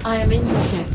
I am in your debt.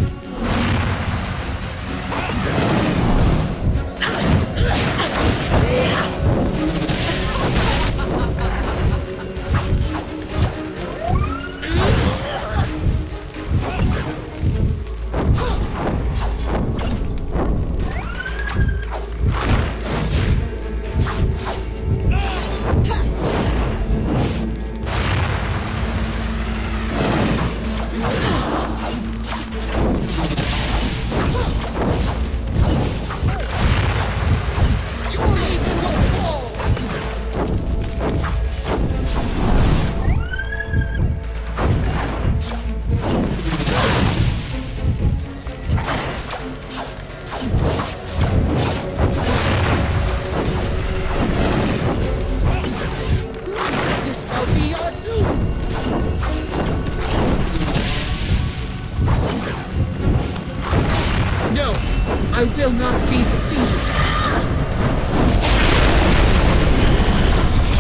I will not be defeated.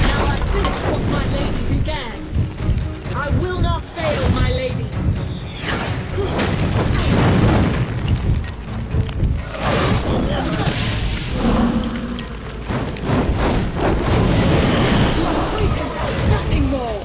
Now I finish what my lady began. I will not fail, my lady. You traitors, nothing more.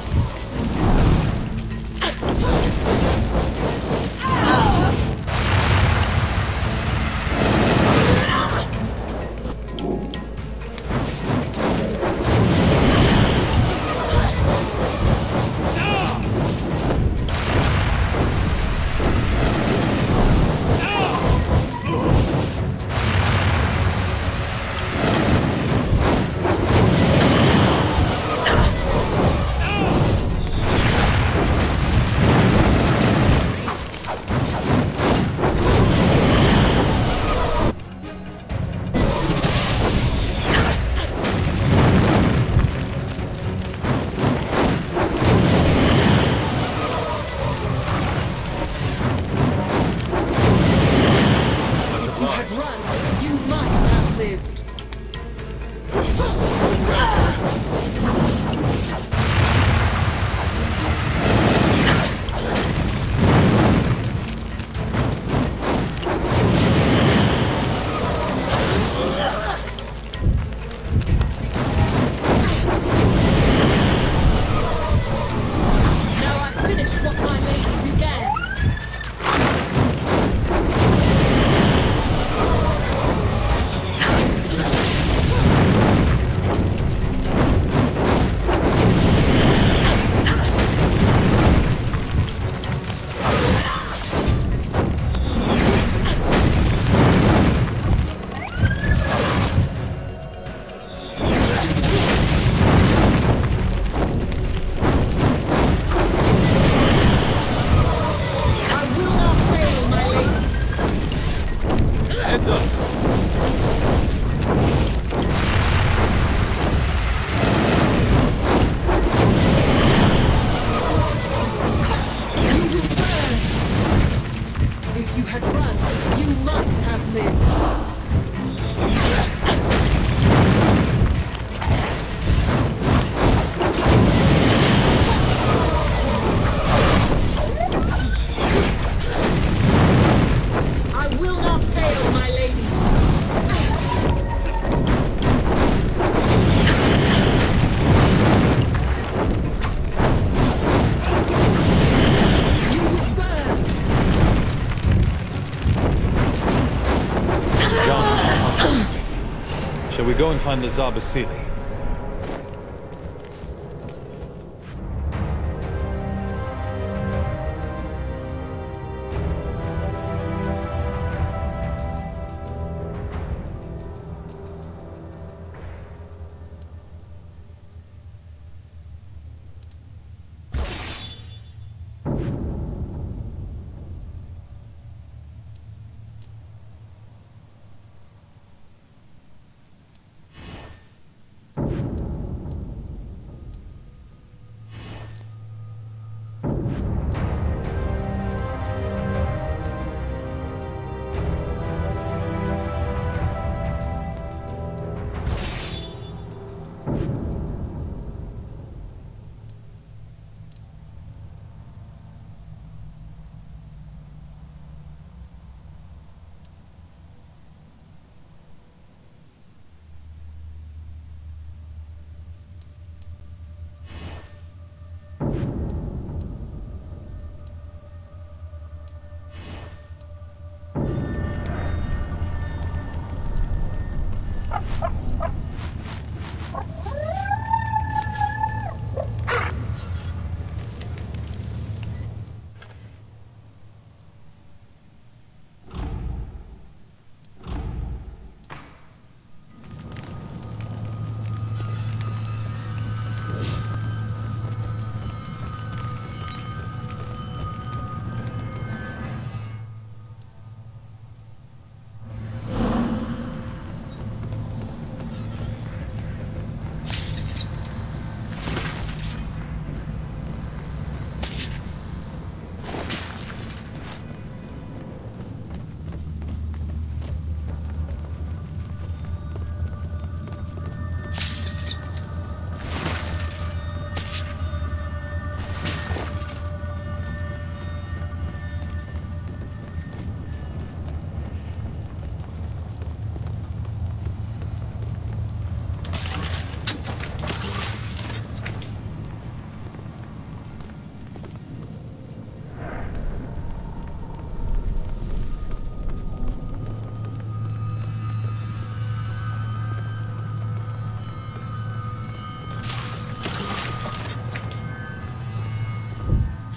Shall we go and find the Tsar Vasili?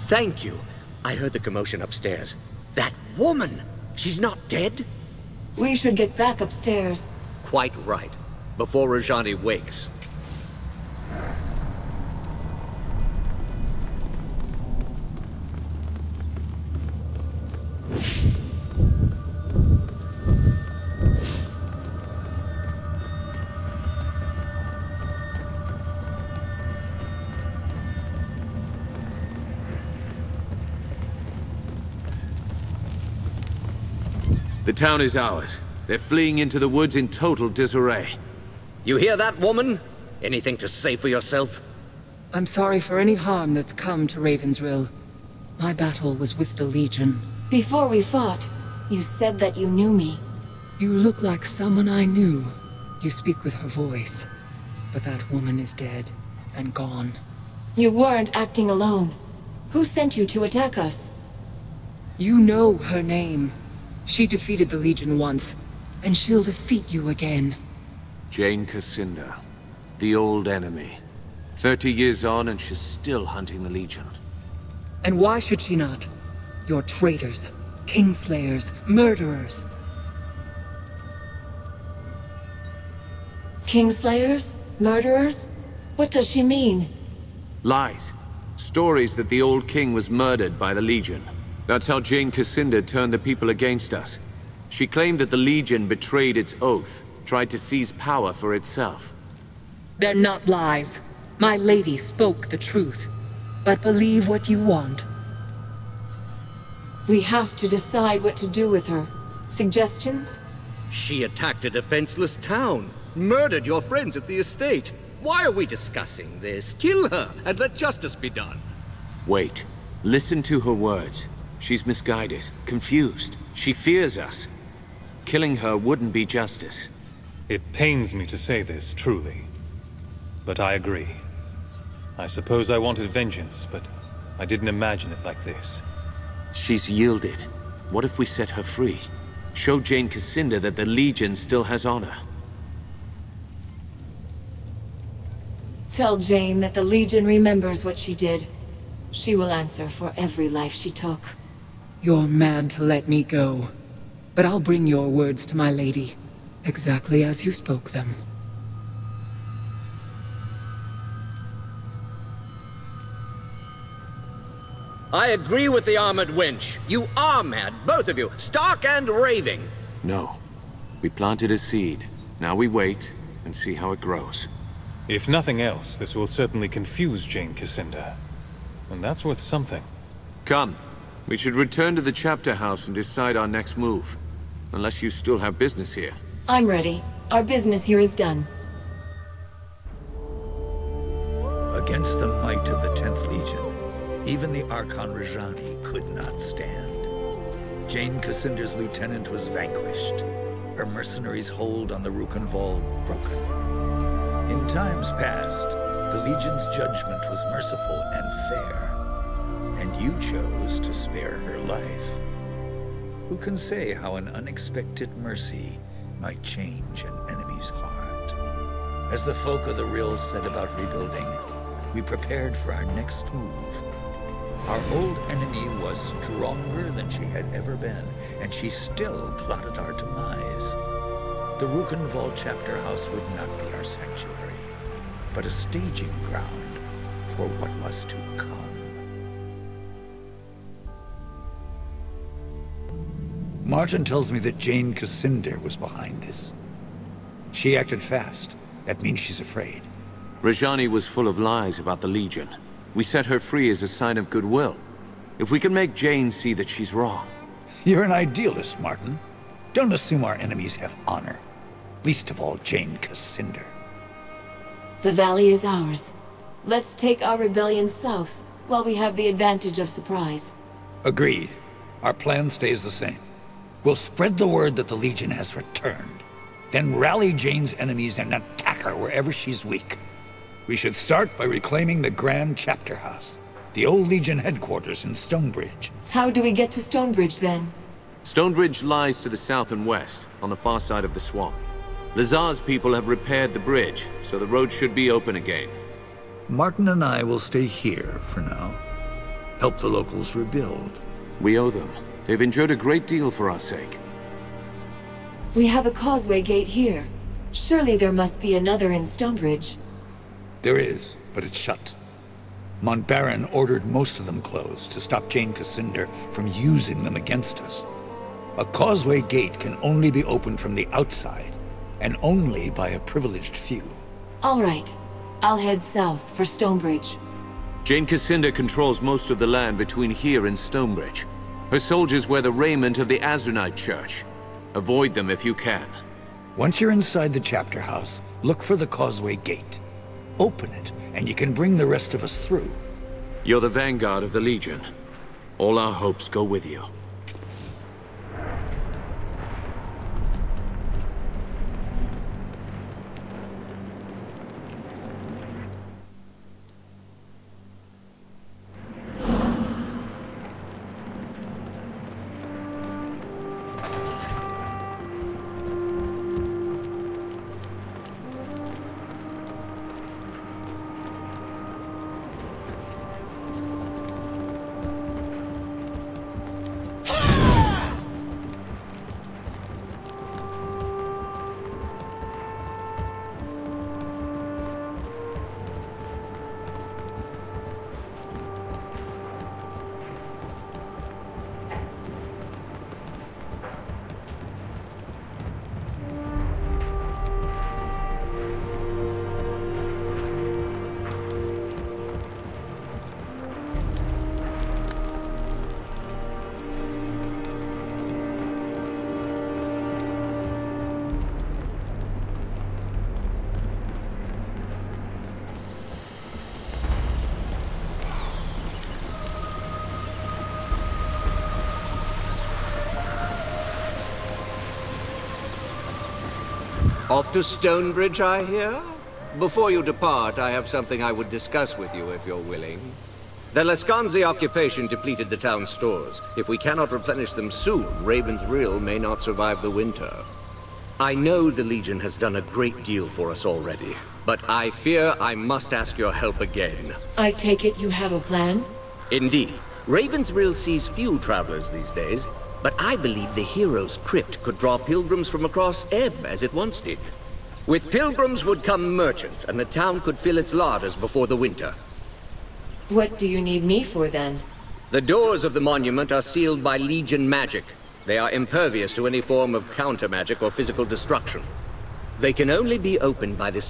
Thank you. I heard the commotion upstairs. That woman! She's not dead? We should get back upstairs. Quite right. Before Rajani wakes. The town is ours. They're fleeing into the woods in total disarray. You hear that, woman? Anything to say for yourself? I'm sorry for any harm that's come to Ravensrill. My battle was with the Legion. Before we fought, you said that you knew me. You look like someone I knew. You speak with her voice. But that woman is dead and gone. You weren't acting alone. Who sent you to attack us? You know her name. She defeated the Legion once, and she'll defeat you again. Jane Cassinda, the old enemy. 30 years on and she's still hunting the Legion. And why should she not? You're traitors, kingslayers, murderers. Kingslayers? Murderers? What does she mean? Lies. Stories that the old king was murdered by the Legion. That's how Jane Cassinda turned the people against us. She claimed that the Legion betrayed its oath, tried to seize power for itself. They're not lies. My lady spoke the truth. But believe what you want. We have to decide what to do with her. Suggestions? She attacked a defenseless town, murdered your friends at the estate. Why are we discussing this? Kill her and let justice be done. Wait. Listen to her words. She's misguided, confused. She fears us. Killing her wouldn't be justice. It pains me to say this, truly. But I agree. I suppose I wanted vengeance, but I didn't imagine it like this. She's yielded. What if we set her free? Show Jane Cassinda that the Legion still has honor. Tell Jane that the Legion remembers what she did. She will answer for every life she took. You're mad to let me go. But I'll bring your words to my lady, exactly as you spoke them. I agree with the armored wench. You are mad, both of you, stark and raving. No. We planted a seed. Now we wait and see how it grows. If nothing else, this will certainly confuse Jane Cassinda. And that's worth something. Come. We should return to the chapter house and decide our next move. Unless you still have business here. I'm ready. Our business here is done. Against the might of the 10th Legion, even the Archon Rajani could not stand. Jane Cassinda's lieutenant was vanquished, her mercenaries' hold on the Rukenval broken. In times past, the Legion's judgment was merciful and fair, and you chose to spare her life. Who can say how an unexpected mercy might change an enemy's heart? As the folk of the Rill set about rebuilding, we prepared for our next move. Our old enemy was stronger than she had ever been, and she still plotted our demise. The Rukenval chapter house would not be our sanctuary, but a staging ground for what was to come. Martin tells me that Jane Cassinda was behind this. She acted fast. That means she's afraid. Rajani was full of lies about the Legion. We set her free as a sign of goodwill. If we can make Jane see that she's wrong. You're an idealist, Martin. Don't assume our enemies have honor. Least of all, Jane Cassinda. The valley is ours. Let's take our rebellion south, while we have the advantage of surprise. Agreed. Our plan stays the same. We'll spread the word that the Legion has returned, then rally Jane's enemies and attack her wherever she's weak. We should start by reclaiming the Grand Chapter House, the old Legion headquarters in Stonebridge. How do we get to Stonebridge, then? Stonebridge lies to the south and west, on the far side of the swamp. Lazar's people have repaired the bridge, so the road should be open again. Martin and I will stay here for now. help the locals rebuild. We owe them. They've endured a great deal for our sake. We have a causeway gate here. Surely there must be another in Stonebridge. There is, but it's shut. Montbaron ordered most of them closed to stop Jane Cassinder from using them against us. A causeway gate can only be opened from the outside, and only by a privileged few. All right. I'll head south for Stonebridge. Jane Cassinder controls most of the land between here and Stonebridge. Her soldiers wear the raiment of the Azranite Church. Avoid them if you can. Once you're inside the chapter house, look for the causeway gate. Open it, and you can bring the rest of us through. You're the vanguard of the Legion. All our hopes go with you. Off to Stonebridge, I hear? Before you depart, I have something I would discuss with you, if you're willing. The Lascanzi occupation depleted the town's stores. If we cannot replenish them soon, Raven's Rill may not survive the winter. I know the Legion has done a great deal for us already, but I fear I must ask your help again. I take it you have a plan? Indeed. Raven's Rill sees few travelers these days, but I believe the Hero's Crypt could draw pilgrims from across Ebb, as it once did. With pilgrims would come merchants, and the town could fill its larders before the winter. What do you need me for, then? The doors of the monument are sealed by Legion magic. They are impervious to any form of counter-magic or physical destruction. They can only be opened by the